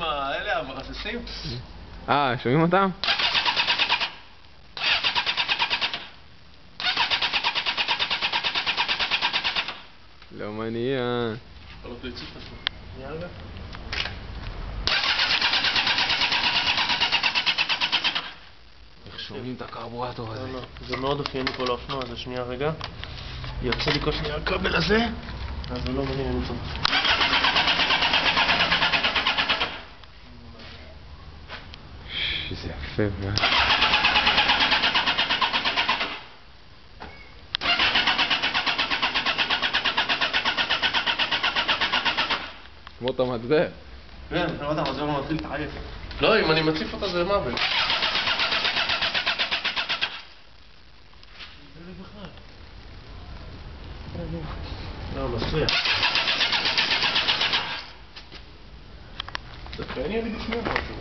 אלה המרססים? שומעים אותם? לא מניע. אתה לא תציף את עצמך. שנייה רגע. איך שומעים את הקרבורטור הזה? לא, זה מאוד אופייני פה לאופנוע, אז שנייה רגע. יוצא לי כל שנייה הכבל הזה, אז זה לא מניע למצוא. איזה יפה, כמו את המצבר. כן, לא יודע, המצבר לא מתחיל להתעייף. לא, אם אני מציף אותה זה מוות. לא, מפריע. זה פני לי בפני משהו.